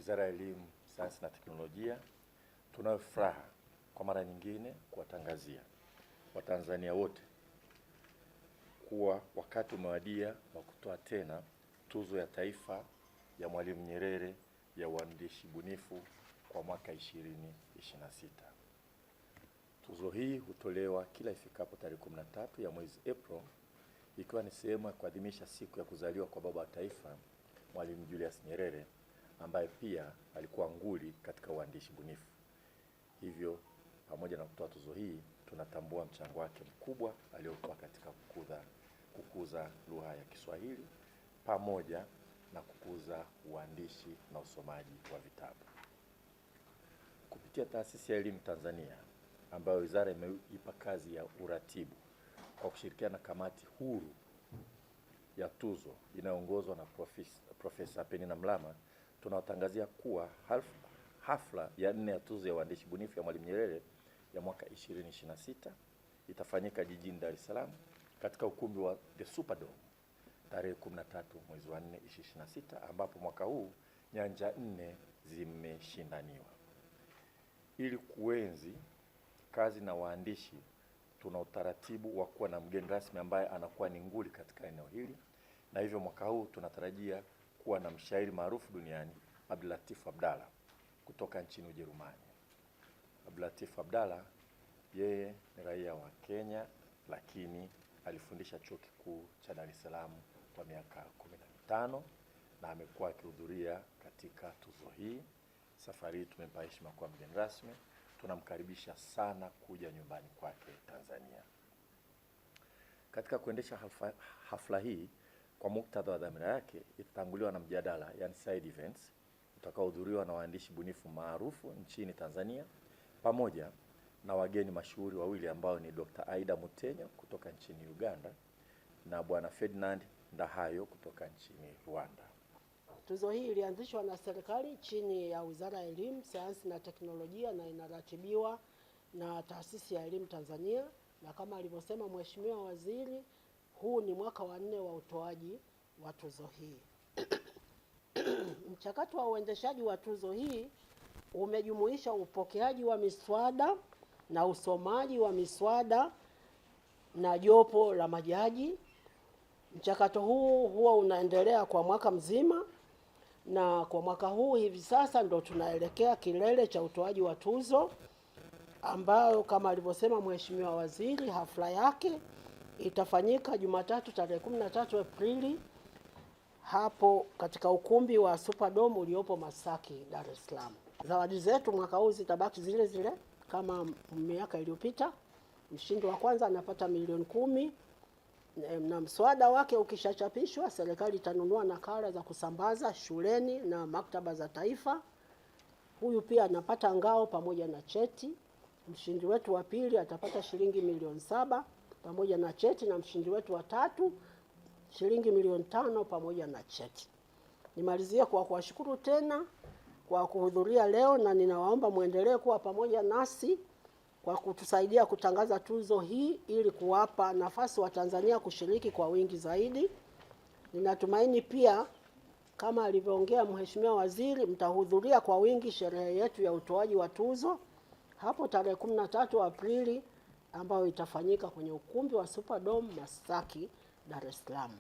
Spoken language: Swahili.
Wizara ya Elimu, Sayansi na Teknolojia, tunayo furaha kwa mara nyingine kuwatangazia Watanzania wote kuwa wakati umewadia wa kutoa tena tuzo ya taifa ya Mwalimu Nyerere ya uandishi bunifu kwa mwaka 2026. Tuzo hii hutolewa kila ifikapo tarehe 13 ya mwezi Aprili, ikiwa ni sehemu ya kuadhimisha siku ya kuzaliwa kwa baba wa taifa Mwalimu Julius Nyerere, ambaye pia alikuwa nguli katika uandishi bunifu. Hivyo, pamoja na kutoa tuzo hii, tunatambua mchango wake mkubwa aliotoa katika kukuza lugha ya Kiswahili pamoja na kukuza uandishi na usomaji wa vitabu. Kupitia Taasisi ya Elimu Tanzania, ambayo wizara imeipa kazi ya uratibu kwa kushirikiana na kamati huru ya tuzo inayoongozwa na Profesa Penina Mlama, tunawatangazia kuwa hafla ya 4 ya tuzo ya uandishi bunifu ya Mwalimu Nyerere ya mwaka 2026 itafanyika jijini Dar es Salaam katika ukumbi wa The Superdome tarehe 13 mwezi wa 4 2026, ambapo mwaka huu nyanja 4 zimeshindaniwa. Ili kuenzi kazi na waandishi, tuna utaratibu wa kuwa na mgeni rasmi ambaye anakuwa ni nguli katika eneo hili, na hivyo mwaka huu tunatarajia kuwa na mshairi maarufu duniani Abdulatif Abdalla kutoka nchini Ujerumani. Abdulatif Abdalla yeye ni raia wa Kenya, lakini alifundisha chuo kikuu cha Dar es Salaam kwa miaka 15 na amekuwa akihudhuria katika tuzo hii. Safari hii tumempa heshima kuwa mgeni rasmi. Tunamkaribisha sana kuja nyumbani kwake Tanzania. Katika kuendesha hafla hii kwa muktadha wa dhamira yake, itatanguliwa na mjadala, yani side events, utakaohudhuriwa na waandishi bunifu maarufu nchini Tanzania pamoja na wageni mashuhuri wawili ambao ni Dr. Aida Mutenyo kutoka nchini Uganda na Bwana Ferdinand Ndahayo kutoka nchini Rwanda. Tuzo hii ilianzishwa na serikali chini ya Wizara ya Elimu, Sayansi na Teknolojia na inaratibiwa na Taasisi ya Elimu Tanzania, na kama alivyosema Mheshimiwa Waziri, huu ni mwaka wa 4 wa utoaji wa tuzo hii. Mchakato wa uendeshaji wa tuzo hii umejumuisha upokeaji wa miswada na usomaji wa miswada na jopo la majaji. Mchakato huu huwa unaendelea kwa mwaka mzima, na kwa mwaka huu hivi sasa ndo tunaelekea kilele cha utoaji wa tuzo, ambayo kama alivyosema Mheshimiwa Waziri, hafla yake itafanyika Jumatatu tarehe 13 Aprili hapo katika ukumbi wa Superdome uliopo Masaki, Dar es Salaam. Zawadi zetu mwaka huu zitabaki zile zile kama miaka iliyopita. Mshindi wa kwanza anapata milioni 10, na mswada wake ukishachapishwa, serikali itanunua nakala za kusambaza shuleni na maktaba za taifa. Huyu pia anapata ngao pamoja na cheti. Mshindi wetu wa pili atapata shilingi milioni 7 pamoja na cheti, na mshindi wetu wa tatu shilingi milioni 5 pamoja na cheti. Nimalizie kwa kuwashukuru tena kwa kuhudhuria leo, na ninawaomba muendelee kuwa pamoja nasi kwa kutusaidia kutangaza tuzo hii ili kuwapa nafasi wa Tanzania kushiriki kwa wingi zaidi. Ninatumaini pia kama alivyoongea Mheshimiwa Waziri, mtahudhuria kwa wingi sherehe yetu ya utoaji wa tuzo hapo tarehe 13 Aprili, ambayo itafanyika kwenye ukumbi wa Superdome Masaki, Dar es Salaam.